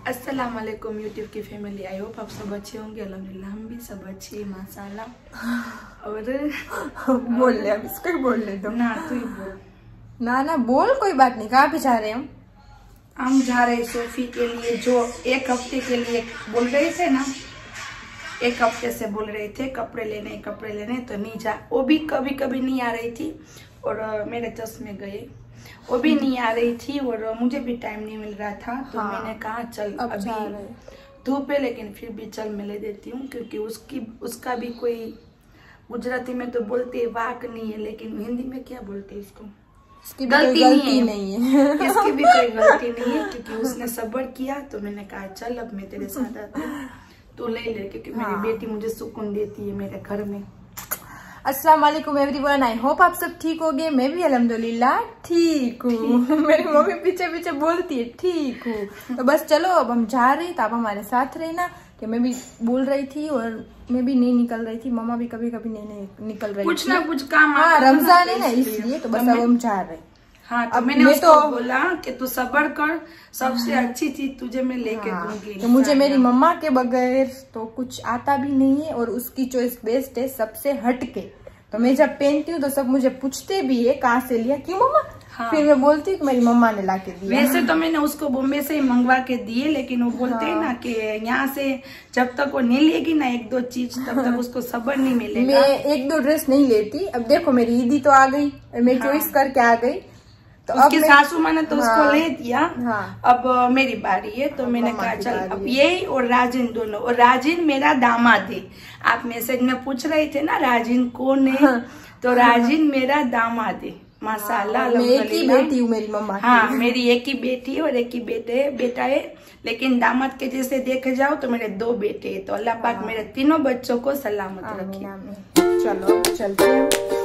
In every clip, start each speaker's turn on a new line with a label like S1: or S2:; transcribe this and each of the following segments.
S1: अस्सलाम वालेकुम यूट्यूब की फैमिली। आई होप आप सब अच्छे होंगे। अल्हम्दुलिल्लाह हम भी सब अच्छे माशाल्लाह। और
S2: बोल ले, अब इसको ही बोल ले दो
S1: ना, तू ही बोल।
S2: ना बोल, कोई बात नहीं। कहाँ पे जा रहे हैं
S1: हम जा रहे सोफी के लिए, जो एक हफ्ते के लिए बोल रहे थे ना, एक हफ्ते से बोल रहे थे कपड़े लेने तो नहीं जा, वो भी कभी कभी नहीं आ रही थी और मेरे चश्मे गए, वो भी नहीं आ रही थी और मुझे भी टाइम नहीं मिल रहा था। तो
S2: हाँ,
S1: मैंने कहा चल अभी धूप है लेकिन फिर भी चल मैं ले देती हूँ, क्योंकि उसका भी कोई, गुजराती में तो बोलते वाक नहीं है, लेकिन हिंदी में क्या बोलते हैं इसको,
S2: इसकी भी गलती नहीं है।
S1: इसकी भी कोई गलती नहीं है, क्योंकि उसने सब्र किया। तो मैंने कहा चल अब मैं तेरे साथ आती हूँ, तू ले क्योंकि मेरी बेटी मुझे सुकून देती है मेरे घर में।
S2: अस्सलाम वालेकुम एवरीवन, आई होप आप सब ठीक होगे। मैं भी अल्हम्दुलिल्लाह ठीक हूँ। मेरी मम्मी पीछे पीछे बोलती है ठीक हूँ। तो बस चलो अब हम जा रहे, तो आप हमारे साथ रहना। कि मैं भी बोल रही थी और मैं भी नहीं निकल रही थी, मम्मा भी कभी कभी नहीं निकल रही
S1: कुछ ना कुछ काम।
S2: हाँ, रमजान है ना इसलिए। तो बस अब हम जा रहे।
S1: हाँ, तो मैंने उसको बोला कि तू सब्र कर, सबसे अच्छी चीज तुझे मैं लेके दूंगी।
S2: तो मुझे मेरी मम्मा के बगैर तो कुछ आता भी नहीं है और उसकी चॉइस बेस्ट है सबसे हटके। तो मैं जब पहनती हूँ तो सब मुझे पूछते भी है कहाँ से लिया, क्यों मम्मा? हाँ। फिर मैं बोलती हूँ कि मेरी मम्मा ने ला के दिया।
S1: वैसे तो मैंने उसको बॉम्बे से ही मंगवा के दिए, लेकिन वो बोलते हैं ना कि यहाँ से जब तक वो नहीं लेगी ना एक दो चीज, तब तक उसको सब्र नहीं मिलेगा। मैं
S2: एक दो ड्रेस नहीं लेती। अब देखो मेरी ईदी तो आ गई, मैं चॉइस करके आ गई।
S1: तो उसकी सासू माँ ने तो उसको ले दिया।
S2: हाँ।
S1: अब मेरी बारी है, तो मैंने कहा चल अब यही और राजिन दोनों, और राजिन मेरा दामाद है। आप मैसेज में पूछ रहे थे ना राजिन कौन है, तो राजिन मेरा दामाद है माशाल्लाह।
S2: मैं एक ही बेटी हूँ मेरी मम्मा की।
S1: हाँ, मेरी एक ही बेटी है और एक ही बेटा है, लेकिन दामाद के जैसे देखे जाओ तो मेरे दो बेटे हैं। तो अल्लाह पाक मेरे तीनों बच्चों को सलामत रखे।
S2: चलो चलते हैं।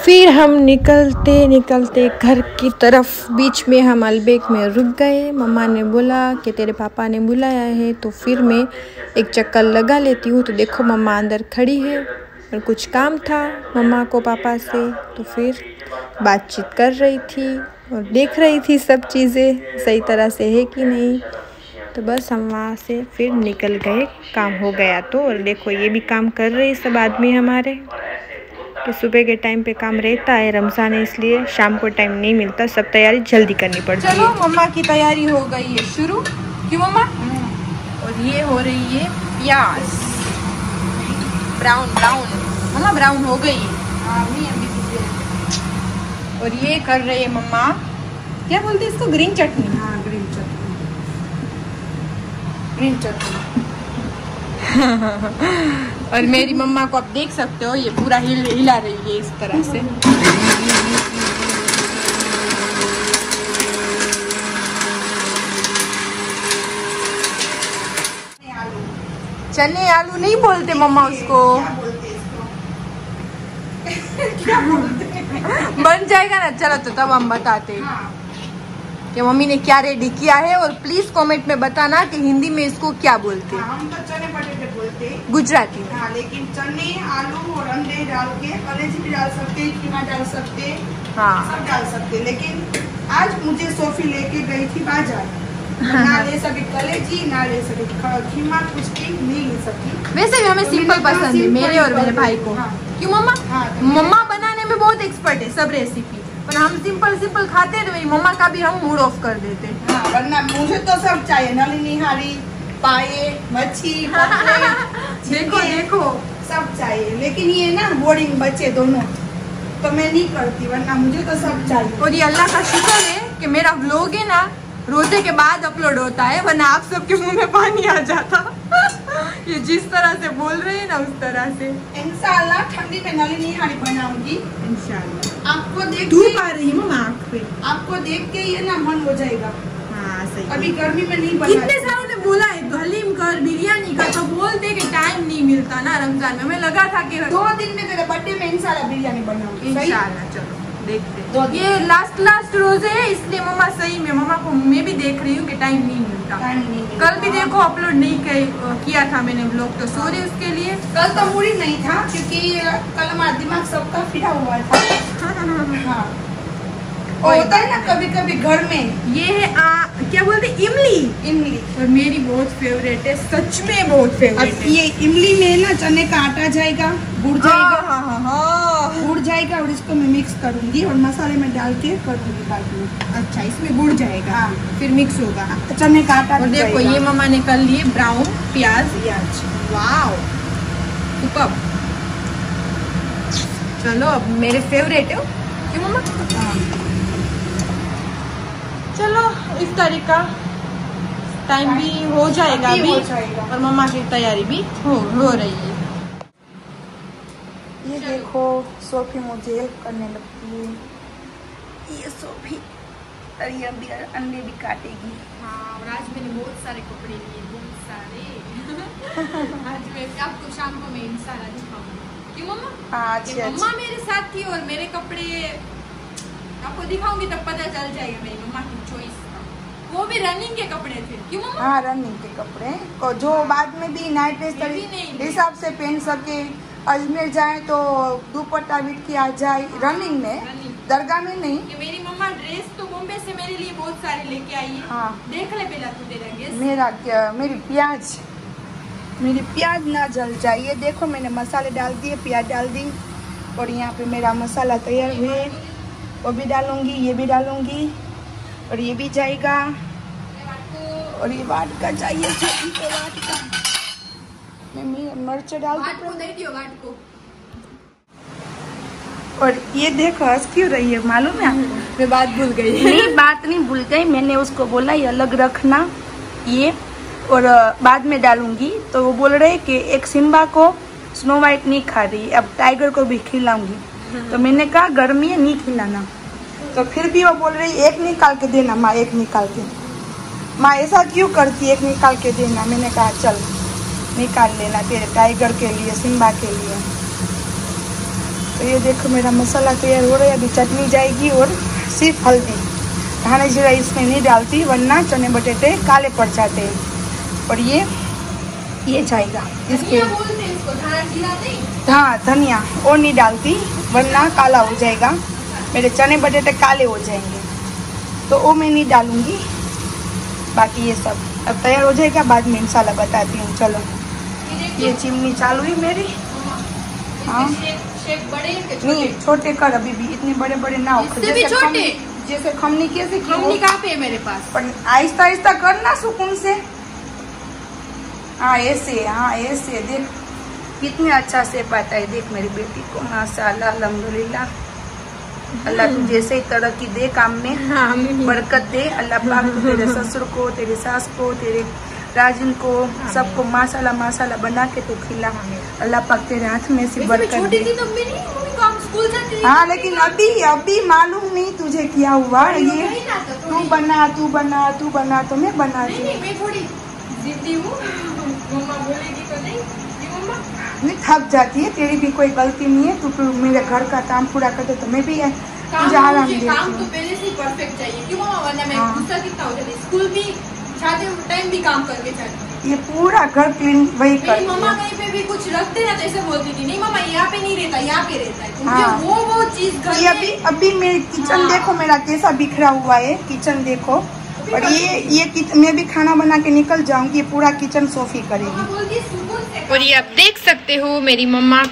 S2: फिर हम निकलते निकलते घर की तरफ बीच में हम अलबेक में रुक गए। मम्मा ने बोला कि तेरे पापा ने बुलाया है, तो फिर मैं एक चक्कर लगा लेती हूँ। तो देखो मम्मा अंदर खड़ी है और कुछ काम था मम्मा को पापा से, तो फिर बातचीत कर रही थी और देख रही थी सब चीज़ें सही तरह से है कि नहीं। तो बस हम वहाँ से फिर निकल गए, काम हो गया तो। और देखो ये भी काम कर रहे सब आदमी हमारे, कि सुबह के टाइम पे काम रहता है, रमज़ान है इसलिए शाम को टाइम नहीं मिलता, सब तैयारी जल्दी करनी पड़ती है। चलो मम्मा की तैयारी हो गई है शुरू, क्यों मम्मा? और ये हो रही है प्याज ब्राउन मम्मा, ब्राउन हो गई है। और ये कर रहे हैं मम्मा, क्या बोलते हैं इसको, ग्रीन चटनी।
S1: हाँ, ग्रीन चटनी।
S2: और मेरी मम्मा को आप देख सकते हो, ये पूरा हिला रही है इस तरह से। चने आलू नहीं बोलते मम्मा उसको,
S1: क्या बोलते
S2: बन जाएगा ना। चलो तो तब हम बताते हैं कि मम्मी ने क्या रेडी किया है। और प्लीज कमेंट में बताना कि हिंदी में इसको क्या बोलते हैं।
S1: हम तो चने बटेटे बोलते हैं
S2: गुजराती में।
S1: हाँ, लेकिन चने आलू और अंडे डाल के कलेजी भी डाल सकते हैं, कीमा डाल सकते हैं,
S2: हाँ
S1: सब डाल सकते हैं। लेकिन आज मुझे सोफी लेके गई थी बाजार, ना ले सके कलेजी, ना ले सके कीमा, कुछ भी नहीं ले सकती।
S2: वैसे भी हमें सिंपल पसंद है, मेरे और मेरे भाई को। क्यों मम्मा? मम्मा बनाने में बहुत एक्सपर्ट है सब रेसिपी, पर हम सिंपल खाते हैं तो मेरी मम्मा का भी हम मूड ऑफ कर देते हैं।
S1: हाँ, वरना मुझे तो सब चाहिए, नली निहारी, पाए, मच्छी,
S2: देखो
S1: सब चाहिए। लेकिन ये ना बोरिंग बच्चे दोनों, तो मैं नहीं करती, वरना मुझे तो सब चाहिए।
S2: और ये अल्लाह का शुक्र है कि मेरा व्लॉग है ना रोजे के बाद अपलोड होता है, वरना आप सबके मुंह में पानी आ जाता। ये जिस तरह से बोल रहे हैं ना उस तरह से।
S1: इंशाल्लाह ठंडी में नली निहारी बनाऊंगी इंशाल्लाह। आपको देख
S2: धूप आ रही है आँख पे,
S1: आपको देख के ये ना मन हो जाएगा।
S2: हाँ सही।
S1: अभी गर्मी में नहीं बना।
S2: इतने सारों ने बोला है हलीम कर, बिरयानी कर, तो बोलते कि टाइम नहीं मिलता ना रमजान में। हमें लगा था कि
S1: 2 दिन में तेरे बर्थडे में इंशाल्लाह बिरयानी बनाऊंगी।
S2: इंशाल्लाह चलो देखते। ये लास्ट रोजे है, इसलिए मम्मा सही में मम्मा को मैं भी देख रही हूँ कि टाइम नहीं मिलता। कल भी देखो अपलोड नहीं किया था मैंने व्लॉग, तो सॉरी उसके लिए।
S1: कल तो मूड नहीं था, क्योंकि कल हमारा दिमाग सबका फिरा हुआ था। हाँ, होता है ना कभी कभी घर में।
S2: ये है क्या बोलते इमली। और मेरी बहुत फेवरेट है, सच में बहुत फेवरेट है।
S1: ये इमली में ना चने का आटा जाएगा, गुड़ जाएगा।
S2: हाँ।
S1: गुड़ जाएगा और इसको मैं मिक्स करूंगी और मसाले में डाल के करूंगी बाद में।
S2: अच्छा, इसमें गुड़ जाएगा। हाँ। फिर मिक्स होगा
S1: चने का आटा।
S2: और देखो ये मम्मा ने कर लिए ब्राउन प्याज। Wow super. चलो अब मेरे फेवरेट है क्यों मम्मा? चलो इस तारीख का टाइम भी हो जाएगा अभी, और मम्मा की तैयारी भी हो रही है।
S1: ये देखो सोफी मुझे हेल्प करने लगती है। ये सोफी अंडे भी काटेगी।
S2: हाँ, और आज मैंने बहुत सारे कपड़े लिए, बहुत सारे। आज मैं आपको शाम को मैं इंशाल्लाह दिखाऊंगी। क्यों मम्मा?
S1: हाँ,
S2: मम्मा मेरे साथ थी और मेरे कपड़े आपको दिखाऊंगी, तब पता चल जाएगा मेरी मम्मा की चॉइस का। वो भी रनिंग के कपड़े थे। क्यों मम्मा?
S1: हाँ, रनिंग के कपड़े को जो बाद में भी नाइट ड्रेस हिसाब से पहन सके। अजमेर जाए तो दुपट्टा बिट के आ जाए रनिंग में, दरगाह में नहीं।
S2: ये मेरी मम्मा ड्रेस तो बॉम्बे से मेरे लिए बहुत सारे लेके आई है।
S1: हाँ,
S2: देख ले पहला तू तेरा गेस।
S1: मेरा क्या, मेरी प्याज ना जल जाए। ये देखो मैंने मसाले डाल दिए, प्याज डाल दी, और यहाँ पे मेरा मसाला तैयार हुए। वो भी डालूंगी, ये भी डालूंगी, और ये भी जाएगा, और ये वाट का चाहिए, छोटी को वाट का। मैं मिर्च डाल
S2: दियो वाट को।
S1: और ये देखो हंस क्यों रही है मालूम है?
S2: मैं बात भूल गई।
S1: नहीं, बात नहीं भूल गई, मैंने उसको बोला ये अलग रखना ये, और बाद में डालूंगी। तो वो बोल रहे कि एक सिम्बा को स्नो वाइट नहीं खा रही, अब टाइगर को भी खिलाऊंगी। तो मैंने कहा गर्मी है नहीं खिलाना, तो फिर भी वो बोल रही एक निकाल के देना माँ, एक निकाल के। माँ ऐसा क्यों करती, एक निकाल के देना। मैंने कहा चल निकाल लेना तेरे टाइगर के लिए, सिम्बा के लिए। तो ये देखो मेरा मसाला तैयार हो रहा है। अभी चटनी जाएगी और सिर्फ हल्दी, धाना जीरा इसमें नहीं डालती, वरना चने बटेटे काले पड़ जाते हैं। और ये जाएगा इसके,
S2: बोलते हैं इसको, धाना जीरा नहीं।
S1: हाँ धनिया और नहीं डालती, वरना काला हो जाएगा। मेरे चने बटेटे काले हो जाएंगे, तो वो मैं नहीं डालूंगी। बाकी ये सब अब तैयार हो जाएगा, बाद में इंशाल्लाह बताती हूँ। चलो ये चिमनी चालू है मेरी। हाँ नहीं छोटे कर, अभी भी इतने बड़े बड़े ना हो, जैसे खमनी कैसे
S2: खमनी कहाँ पे है मेरे पास,
S1: पर आहिस्ता आहिस्ता करना सुकून से। हाँ ऐसे, हाँ ऐसे देख कितने अच्छा से पाता है। देख मेरी बेटी को माशाल्लाह अल्हम्दुलिल्लाह। अल्लाह तुझे ऐसे ही तरक्की दे काम में, बरकत दे अल्लाह पाक। तेरे ससुर को, तेरी सास को, तेरे राजिन को, सबको माशाल्लाह माशाल्लाह बना के तो खिला। अल्लाह पाक तेरे हाथ में से बरकत दे। हाँ लेकिन अभी मालूम नहीं तुझे क्या हुआ। ये तू बना तू बना तू बना तो मैं बनाती नहीं, थक जाती है। तेरी भी कोई गलती नहीं है, तू मेरे घर का काम पूरा कर दे तो मैं भी तुझे आराम देती हूँ।
S2: काम तो पहले से परफेक्ट चाहिए, क्यों मामा, वरना मैं गुस्सा कितना हो जाती। स्कूल भी जाते टाइम भी काम करके जाती।
S1: ये पूरा घर क्लीन वही कर।
S2: मम्मा कहीं पे भी कुछ रखते ना तो ऐसे बोलती थी, नहीं मामा यहाँ पे नहीं रहता, यहाँ पे रहता है। हाँ। वो चीज घर
S1: ये अभी मेरे किचन देखो मेरा कैसा बिखरा हुआ है। किचन देखो, और ये मैं भी खाना बना के निकल जाऊंगी, पूरा किचन सोफी करेगी।
S2: और ये आप देख सकते हो मेरी मम्मा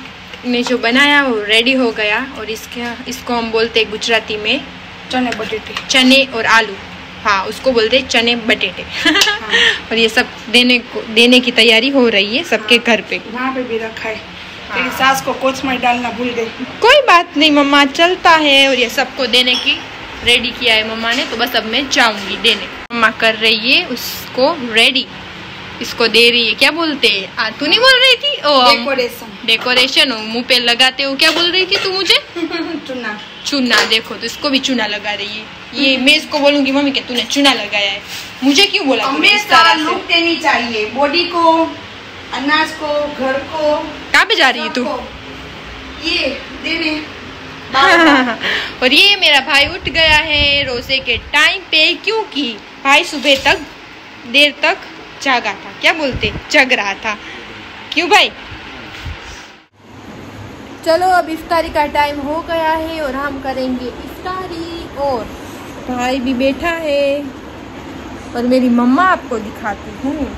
S2: ने जो बनाया वो रेडी हो गया। और इसको हम बोलते हैं गुजराती में
S1: चने बटेटे,
S2: चने और आलू। हाँ उसको बोलते हैं चने बटेटे। हाँ। और ये सब देने की तैयारी हो रही है सबके घर पे।
S1: वहाँ पे भी रखा है। तेरी सास को कोच में डालना भूल गई।
S2: कोई बात नहीं मम्मा, चलता है। और ये सबको देने की रेडी किया है मम्मा ने, तो बस अब मैं जाऊंगी देने। मम्मा कर रही है उसको रेडी, इसको दे रही है। क्या बोलते हैं, तू नहीं बोल रही थी? डेकोरेशन मुंह पे लगाते हो, क्या बोल रही थी तू मुझे?
S1: चुना।
S2: चूना। देखो तो इसको भी चूना लगा रही है। ये मैं इसको बोलूंगी मम्मी के तूने चूना लगाया है। मुझे क्यों बोला?
S1: लुक देनी चाहिए बॉडी को, अनाज को, घर को।
S2: कहाँ पे जा रही है तू?
S1: ये देने।
S2: और ये मेरा भाई उठ गया है रोजे के टाइम पे, क्योंकि भाई सुबह तक देर तक जागा था। क्या बोलते, जग रहा था। क्यों भाई? चलो अब इफ्तारी का टाइम हो गया है और हम करेंगे इफ्तारी। और भाई भी बैठा है और मेरी मम्मा आपको दिखाती हूँ।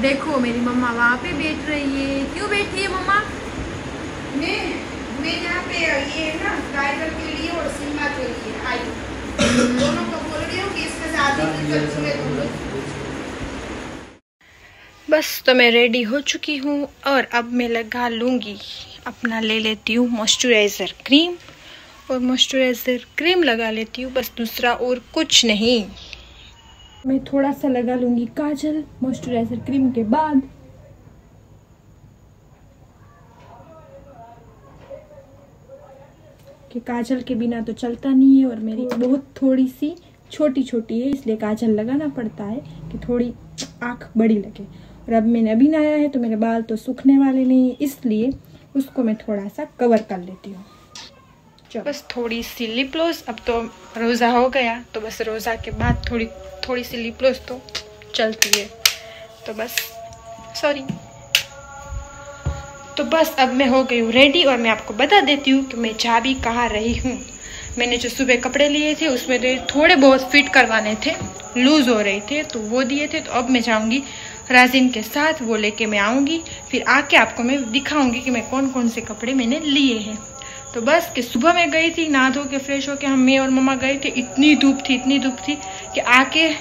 S2: देखो मेरी मम्मा वहाँ पे बैठ रही है। क्यों बैठी है मम्मा?
S1: मैं यहाँ पे ये ना टाइगर के लिए और सिम्बा के लिए आई दोनों को बोल रही हूँ कि इसमें शादी।
S2: बस तो मैं रेडी हो चुकी हूँ और अब मैं लगा लूँगी अपना, ले लेती हूँ मॉइस्चराइज़र क्रीम। और मॉइस्चराइज़र क्रीम लगा लेती हूँ, बस दूसरा और कुछ नहीं। मैं थोड़ा सा लगा लूँगी काजल मॉइस्चराइज़र क्रीम के बाद। कि काजल के बिना तो चलता नहीं है, और मेरी बहुत थोड़ी सी छोटी छोटी है, इसलिए काजल लगाना पड़ता है कि थोड़ी आँख बड़ी लगे। और अब मैंने अभी नहाया है तो मेरे बाल तो सूखने वाले नहीं, इसलिए उसको मैं थोड़ा सा कवर कर लेती हूँ। बस थोड़ी सी लिप ग्लॉस। अब तो रोज़ा हो गया तो बस रोज़ा के बाद थोड़ी सी लिप ग्लॉस तो चलती है। तो बस तो बस अब मैं हो गई हूँ रेडी। और मैं आपको बता देती हूँ कि मैं जा भी कहाँ रही हूँ। मैंने जो सुबह कपड़े लिए थे उसमें थोड़े बहुत फिट करवाने थे, लूज़ हो रहे थे, तो वो दिए थे। तो अब मैं जाऊँगी राजिन के साथ, वो लेके मैं आऊँगी, फिर आके आपको मैं दिखाऊँगी कि मैं कौन कौन से कपड़े मैंने लिए हैं। तो बस कि सुबह मैं गई थी, नहा धो के फ्रेश होके मैं और मम्मा गए थे। इतनी धूप थी कि आके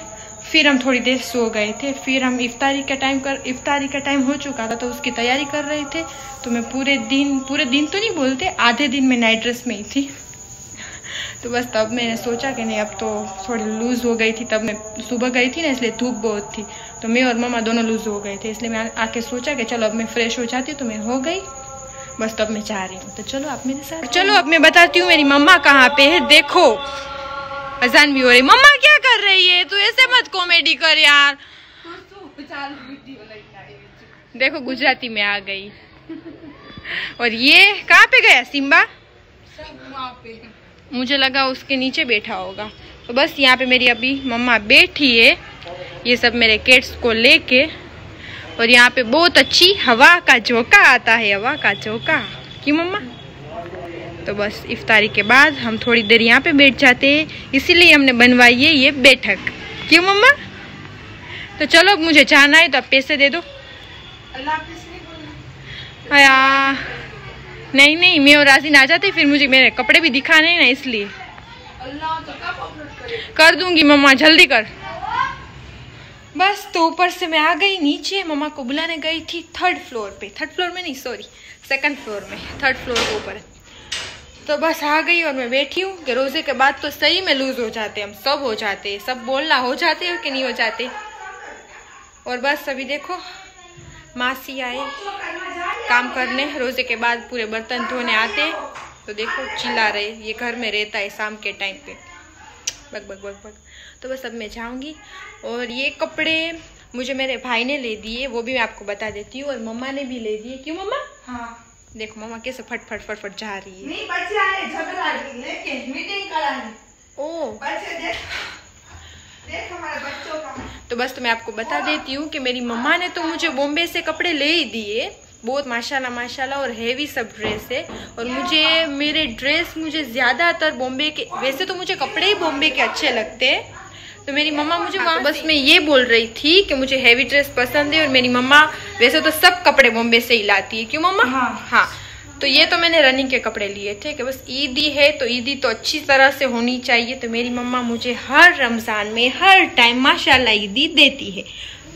S2: फिर हम थोड़ी देर सो गए थे। फिर हम इफ्तारी का टाइम हो चुका था तो उसकी तैयारी कर रहे थे। तो मैं पूरे दिन तो नहीं बोलते, आधे दिन में नाइट ड्रेस में ही थी। तो बस तब मैंने सोचा कि नहीं अब तो थोड़ी लूज़ हो गई थी। तब मैं सुबह गई थी ना, इसलिए धूप बहुत थी, तो मैं और मम्मा दोनों लूज़ हो गए थे। इसलिए मैं आके सोचा कि चलो अब मैं फ्रेश हो जाती हूँ, तो मैं हो गई। बस तब मैं जा रही हूँ, तो चलो आप मेरे साथ। चलो अब मैं बताती हूँ मेरी मम्मा कहाँ पे है। देखो अजान भी हो रही। मम्मा क्या कर रही है? तू ऐसे मत कॉमेडी कर यार। देखो गुजराती में आ गई। और ये कहाँ पे गया सिम्बा? मुझे लगा उसके नीचे बैठा होगा। तो बस यहाँ पे मेरी अभी मम्मा बैठी है, ये सब मेरे किड्स को लेके। और यहाँ पे बहुत अच्छी हवा का झोंका आता है, हवा का झोंका। क्यों मम्मा? तो बस इफ्तारी के बाद हम थोड़ी देर यहाँ पे बैठ जाते हैं, इसीलिए हमने बनवाई है ये बैठक। क्यों मम्मा? तो चलो मुझे जाना है तो आप पैसे दे दो। अया नहीं नहीं, मैं और राजीन आ जाते, फिर मुझे मेरे कपड़े भी दिखाने हैं ना, इसलिए। कर दूंगी मम्मा, जल्दी कर। बस तो ऊपर से मैं आ गई नीचे, मम्मा को बुलाने गई थी 3rd फ्लोर पे। 3rd फ्लोर में नहीं, सॉरी 2nd फ्लोर में, 3rd फ्लोर के ऊपर। तो बस आ गई और मैं बैठी हूँ कि रोजे के बाद तो सही में लूज हो जाते, हम सब हो जाते, सब बोलना हो जाते हो कि नहीं हो जाते। और बस अभी देखो मासी आए काम करने, रोजे के बाद पूरे बर्तन धोने आते, तो देखो चिल्ला रहे, ये घर में रहता है शाम के टाइम पे, बग बग बग बग। तो बस अब मैं जाऊंगी। और ये कपड़े मुझे मेरे भाई ने ले दिए, वो भी मैं आपको बता देती हूँ, और मम्मा ने भी ले दिए। क्यों मम्मा? हाँ देखो मम्मा कैसे फट फट फट फट जा रही है। नहीं बच्चे आए झगड़ा लेके मीटिंग करानी। ओ बच्चे देख हमारे बच्चों का। तो बस तो मैं आपको बता देती हूँ कि मेरी मम्मा ने तो मुझे बॉम्बे से कपड़े ले ही दिए, बहुत माशाल्लाह माशाल्लाह, और हेवी सब ड्रेस है। और मुझे मेरे ड्रेस मुझे ज़्यादातर बॉम्बे के, वैसे तो मुझे कपड़े ही बॉम्बे के अच्छे लगते हैं, तो मेरी मम्मा मुझे वहाँ बस मैं ये बोल रही थी कि मुझे हेवी ड्रेस पसंद है, और मेरी मम्मा वैसे तो सब कपड़े बॉम्बे से ही लाती है। क्यों मम्मा? हाँ। तो ये तो मैंने रनिंग के कपड़े लिए थे कि बस ईदी है तो ईदी तो अच्छी तरह से होनी चाहिए, तो मेरी मम्मा मुझे हर रमज़ान में हर टाइम माशाल्लाह ईदी देती है।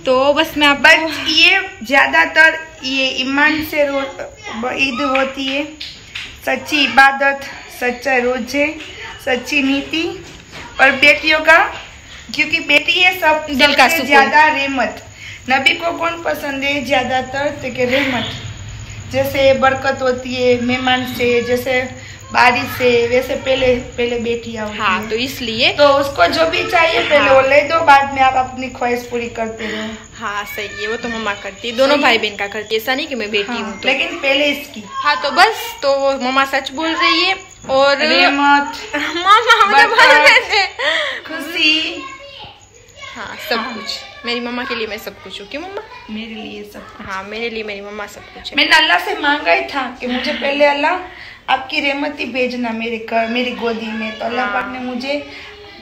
S2: तो बस मैं आपको
S1: ये ज्यादातर ये ईमान से ईद होती है, सच्ची इबादत, सच्चा रोजे, सच्ची नीति, और बेटियों का, क्योंकि बेटी है सब दिल का ज्यादा रहमत। नबी को कौन पसंद है ज्यादातर? तो कि रहमत, जैसे बरकत होती है मेहमान से, जैसे बारिश से, वैसे पहले बेटियां होती
S2: हाँ, तो इसलिए
S1: तो उसको जो भी चाहिए पहले वो ले दो, बाद में आप अपनी ख्वाहिश पूरी करते रहो।
S2: हाँ सही है, वो तो मम्मा करती है, दोनों भाई बहन का करती है, ऐसा नहीं कि मैं बेटी हूँ तो।
S1: लेकिन पहले इसकी।
S2: हाँ तो बस तो मम्मा सच बोल रही है। और
S1: मम्मा खुशी,
S2: हाँ सब कुछ मेरी मम्मा के लिए मैं सब कुछ हूँ। क्यों मम्मा?
S1: मेरे लिए सब कुछ।
S2: हाँ मेरे लिए मेरी मम्मा सब कुछ है।
S1: मैंने अल्लाह से मांगा ही था कि मुझे पहले अल्लाह आपकी रहमत ही भेजना मेरी गोदी में, तो अल्लाह पाक ने मुझे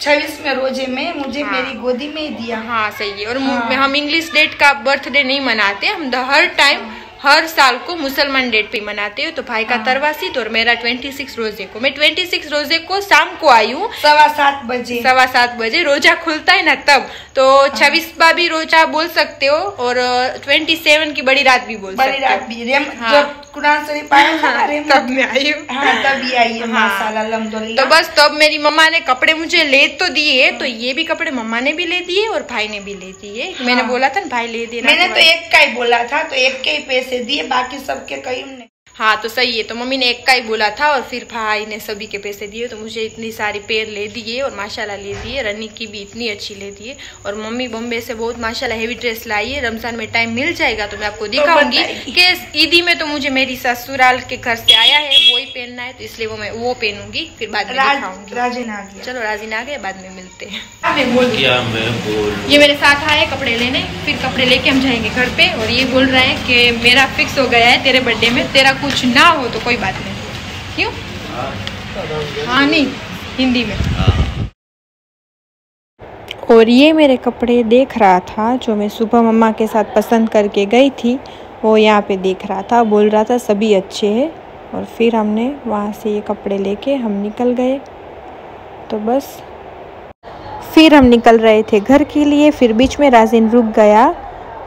S1: 26 में रोजे में मुझे मेरी गोदी में ही दिया।
S2: हाँ सही है। और हम इंग्लिश डेट का बर्थडे नहीं मनाते, हम हर टाइम हर साल को मुसलमान डेट पे मनाते हो। तो भाई का तरवासी और मेरा 26 रोजे को, मैं 26 रोजे को शाम को आई हूँ 7:15 बजे रोजा खुलता है ना तब, तो 26वां भी रोजा बोल सकते हो, और 27 की बड़ी रात भी बोल सकते हो।
S1: जब कुरान शरीफ आया था ना
S2: तब मैं आई हूँ।
S1: हाँ तभी आई है माशाल्लाह अल्हम्दुलिल्लाह।
S2: तो बस तब मेरी मम्मा ने कपड़े मुझे ले तो दिए, तो ये भी कपड़े मम्मा ने भी ले दिए और भाई ने भी ले दिए। मैंने बोला था ना भाई ले देना,
S1: मैंने तो एक का ही बोला था, तो एक के ही पैसे दिए, बाकी सबके कई ने।
S2: हाँ तो सही है, तो मम्मी ने एक का ही बोला था और फिर भाई ने सभी के पैसे दिए, तो मुझे इतनी सारी पेयर ले दिए और माशाल्लाह ले दिए, रनिंग की भी इतनी अच्छी ले दिए। और मम्मी बॉम्बे से बहुत माशाल्लाह हेवी ड्रेस लाई है, रमजान में टाइम मिल जाएगा तो मैं आपको दिखाऊंगी कि ईदी में तो मुझे मेरी ससुराल के घर से आया है वही पहनना है, तो इसलिए वो पहनूंगी, फिर बाद में दिखाऊंगी।
S1: राजीन आ गया।
S2: चलो राजीन आ गए, बाद में मिलते हैं। ये मेरे साथ आए कपड़े लेने, फिर कपड़े लेके हम जाएंगे घर पे, और ये बोल रहा है कि मेरा फिक्स हो गया है तेरे बर्थडे में, तेरा कुछ ना हो तो कोई बात नहीं। क्यों? हाँ नहीं, हिंदी में। और ये मेरे कपड़े देख रहा था जो मैं सुबह मम्मा के साथ पसंद करके गई थी, वो यहाँ पे देख रहा था, बोल रहा था सभी अच्छे हैं। और फिर हमने वहाँ से ये कपड़े लेके हम निकल गए। तो बस फिर हम निकल रहे थे घर के लिए, फिर बीच में राजीन रुक गया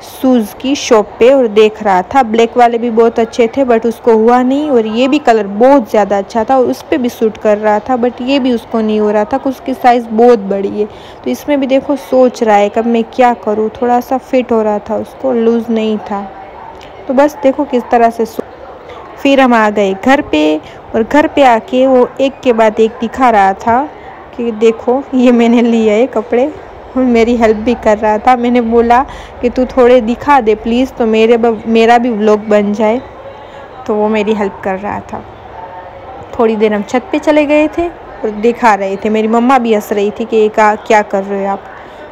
S2: शूज़ की शॉप पे और देख रहा था। ब्लैक वाले भी बहुत अच्छे थे बट उसको हुआ नहीं, और ये भी कलर बहुत ज़्यादा अच्छा था और उस पर भी सूट कर रहा था, बट ये भी उसको नहीं हो रहा था, उसकी साइज़ बहुत बड़ी है। तो इसमें भी देखो सोच रहा है कब मैं क्या करूँ, थोड़ा सा फिट हो रहा था उसको, लूज़ नहीं था। तो बस देखो किस तरह से फिर हम आ गए घर पे, और घर पे आके वो एक के बाद एक दिखा रहा था कि देखो ये मैंने लिया है कपड़े, मेरी हेल्प भी कर रहा था। मैंने बोला कि तू थोड़े दिखा दे प्लीज़, तो मेरा भी व्लॉग बन जाए, तो वो मेरी हेल्प कर रहा था। थोड़ी देर हम छत पे चले गए थे और दिखा रहे थे, मेरी मम्मा भी हंस रही थी कि क्या कर रहे हो आप।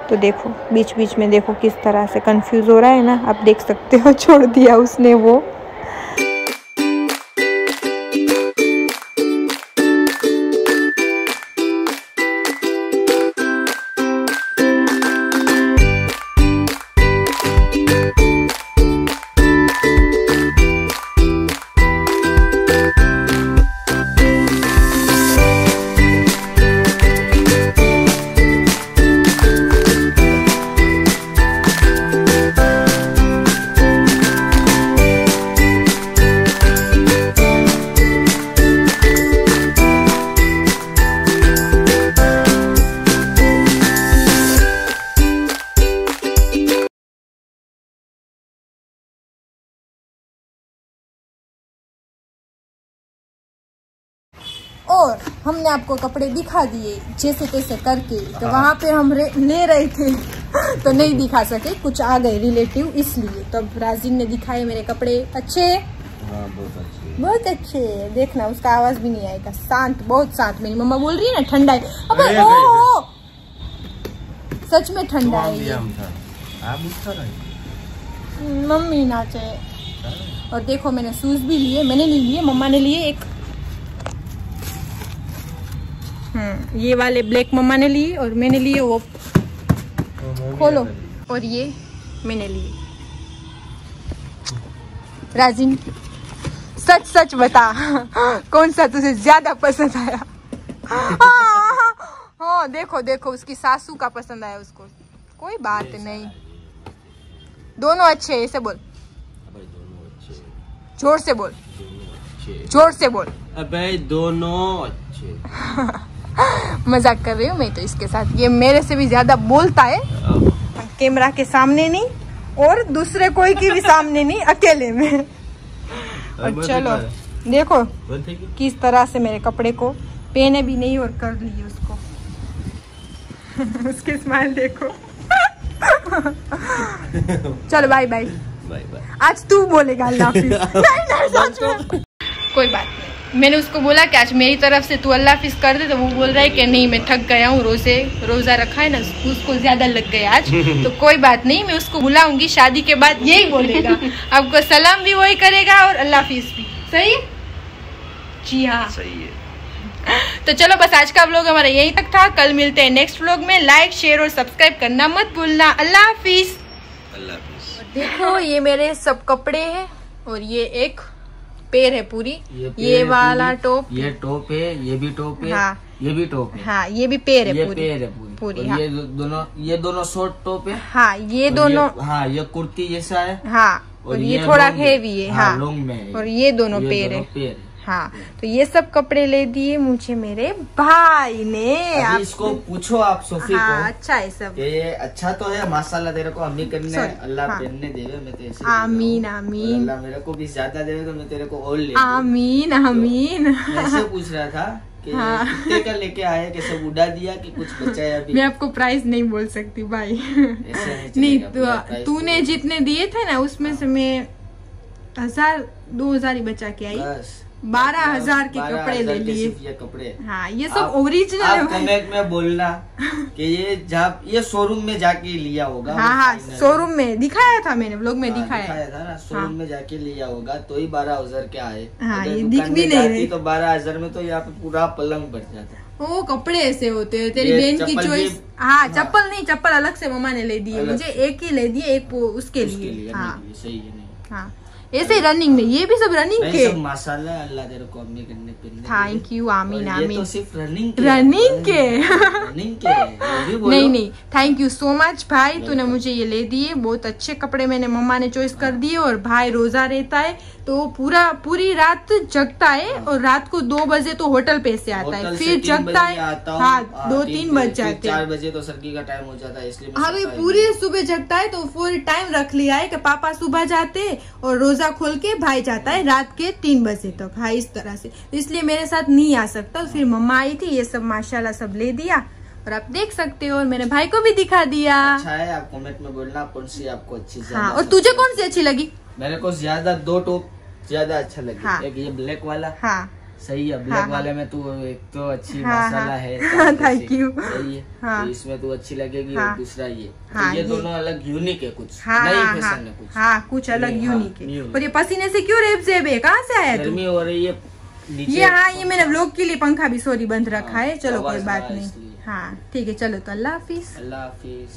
S2: तो देखो बीच बीच में देखो किस तरह से कंफ्यूज हो रहा है ना, आप देख सकते हो, छोड़ दिया उसने वो। और हमने आपको कपड़े दिखा दिए जैसे तैसे करके, तो वहाँ पे हम ले रहे थे तो नहीं दिखा सके, कुछ आ गए रिलेटिव इसलिए। तो अब राजीव ने दिखाए मेरे कपड़े अच्छे, बहुत अच्छे। देखना उसका आवाज भी नहीं आएगा, शांत, बहुत शांत। मेरी मम्मा बोल रही है ना ठंडा है, अब ओ सच में ठंडा है ये। मम्मी नाचे। और देखो मैंने शूज भी लिए, मैंने नहीं लिए, मम्मा ने लिए एक। ये वाले ब्लैक मम्मा ने लिए और मैंने लिए वो, खोलो, और ये मैंने लिए। राजिन सच सच बता कौन सा तुझे ज्यादा पसंद आया? हाँ देखो देखो, उसकी सासू का पसंद आया उसको। कोई बात नहीं, दोनों अच्छे हैं, ऐसे बोल, जोर से बोल, जोर से बोल।
S3: अबे दोनों अच्छे।
S2: मजाक कर रही हूँ मैं तो इसके साथ। ये मेरे से भी ज्यादा बोलता है, कैमरा के सामने नहीं और दूसरे कोई के भी सामने नहीं, अकेले में। और चलो देखो किस तरह से मेरे कपड़े को पहने भी नहीं और कर लिए उसको। उसकी स्माइल देखो। चलो बाय बाय। आज तू बोलेगा अल्लाह हाफिज। नहीं सच में कोई बात नहीं। मैंने उसको बोला कि आज मेरी तरफ से तू अल्लाह हाफिज कर दे, तो वो बोल रहा है कि नहीं मैं थक गया हूँ, रोजा रखा है ना, उसको ज्यादा लग गया आज। तो कोई बात नहीं, मैं उसको बुलाऊंगी, शादी के बाद यही बोलेगा। आपको सलाम भी वही करेगा और अल्लाह हाफिज भी। सही है? जी हाँ
S3: सही है।
S2: तो चलो बस आज का व्लॉग हमारा यहीं तक था। कल मिलते हैं नेक्स्ट व्लॉग में। लाइक शेयर और सब्सक्राइब करना मत भूलना। अल्लाह हाफिज।
S3: अल्लाह हाफिज।
S2: देखो ये मेरे सब कपड़े हैं और ये एक पेड़ है पूरी, ये वाला टॉप,
S3: ये टॉप है, ये भी टॉप है,
S2: हाँ,
S3: ये भी टॉप है,
S2: हाँ ये भी पेड़ है,
S3: ये
S2: पूरी
S3: पेड़ है पूरी,
S2: हाँ।
S3: ये दोनों शॉर्ट टॉप है,
S2: हाँ ये दोनों,
S3: हाँ ये कुर्ती जैसा है,
S2: हाँ और ये थोड़ा हेवी है, हाँ
S3: लॉन्ग में है,
S2: और ये दोनों पेड़ है, हाँ। तो ये सब कपड़े ले दिए मुझे मेरे भाई ने।
S3: आप इसको पूछो आप सोफी
S2: हाँ,
S3: को,
S2: अच्छा है सब,
S3: ये अच्छा तो है माशाल्लाह, तेरे को अम्मी करने अल्लाह
S2: हाँ।
S3: पहनने देवे, मैं तो ऐसे
S2: आमीन आमीन,
S3: अल्लाह मेरे को भी ज्यादा देवे तो मैं तेरे को और ले
S2: आमीन आमीन।
S3: ऐसे पूछ रहा था कि
S2: हाँ।
S3: कितने का लेके आए, कि सब उड़ा दिया कि कुछ बचा है अभी?
S2: मैं आपको प्राइस नहीं बोल सकती भाई।
S3: ऐसे
S2: नहीं
S3: चलेगा,
S2: तूने जितने दिए थे ना उसमें से मैं 1000-2000 ही बचा के आई।
S3: बस
S2: 12,000 के कपड़े ले लिए।
S3: ये कपड़े,
S2: हाँ ये सब ओरिजिनल है भाई।
S3: कमेंट में बोलना कि ये शोरूम में जाके लिया होगा।
S2: हाँ हाँ शोरूम में दिखाया था मैंने, व्लॉग में दिखाया
S3: था ना, शोरूम में जाके लिया होगा तो ही 12,000 के आए।
S2: हाँ
S3: अगर
S2: ये
S3: दुकान
S2: दिख भी
S3: में
S2: नहीं
S3: जाती
S2: रही
S3: तो 12,000 में तो यहाँ पे पूरा पलंग बढ़ जाता।
S2: वो कपड़े ऐसे होते हैं, तेरी
S3: ये
S2: बहन की
S3: चप्पल
S2: चॉइस।
S3: भी-
S2: हाँ चप्पल नहीं, चप्पल अलग से मम्मा ने ले दिए
S3: अलग
S2: मुझे, एक ही ले दिए, एक उसके लिए। हाँ
S3: सही है। नहीं
S2: हाँ ऐसे रनिंग में, ये भी सब रनिंग के।
S3: सब माशाल्लाह, अल्लाह तेरे को अम्मी करने पहनने।
S2: थैंक यू आमीन
S3: और ये
S2: आमीन।
S3: तो सिर्फ रनिंग
S2: के नहीं नहीं, थैंक यू सो मच भाई, तूने मुझे ये ले दिए। बहुत अच्छे कपड़े मैंने मम्मा ने चॉइस कर दिए। और भाई रोजा रहता है तो पूरी रात जगता है और रात को 2 बजे तो होटल पे से आता है, फिर जगता है। हाँ 2-3 बज जाते हैं,
S3: 4 बजे तो सर्दी का टाइम हो जाता है, इसलिए
S2: हाँ भाई पूरी सुबह जगता है। तो पूरी टाइम रख लिया है कि पापा सुबह जाते और रोजा खोल के भाई जाता है रात के 3 बजे तक। हाँ इस तरह से, इसलिए मेरे साथ नहीं आ सकता। फिर मम्मा आई थी, ये सब माशाल्लाह सब ले दिया और आप देख सकते हो, और मेरे भाई को भी दिखा दिया।
S3: अच्छा है, आप कमेंट में बोलना कौन सी आपको अच्छी।
S2: हाँ और तुझे कौन सी अच्छी लगी?
S3: मेरे को ज्यादा 2 टॉप ज्यादा अच्छा लगे।
S2: हाँ।
S3: एक ये ब्लैक वाला,
S2: हाँ
S3: सही है, ब्लैक
S2: हाँ,
S3: वाले में तू एक तो अच्छी
S2: हाँ,
S3: मसाला
S2: हाँ,
S3: है,
S2: थैंक यू।
S3: सही है,
S2: हाँ,
S3: तो इसमें तू अच्छी लगेगी।
S2: हाँ,
S3: और दूसरा ये,
S2: हाँ,
S3: तो ये
S2: ये
S3: दोनों अलग यूनिक है, कुछ
S2: हाँ,
S3: नई
S2: हाँ,
S3: फैशन है कुछ।
S2: हाँ कुछ अलग
S3: हाँ,
S2: यूनिक है।
S3: new।
S2: और ये पसीने से क्यों रेब है, कहाँ से आया तू?
S3: गर्मी हो रही है नीचे।
S2: ये हाँ ये मैंने व्लॉग के लिए पंखा भी सॉरी बंद रखा है। चलो कोई
S3: आवाज
S2: बात
S3: आ
S2: नहीं।
S3: इसलिए।
S2: हाँ ठीक है, चलो तो अल्लाह हाफिज।
S3: अल्लाह हाफिज।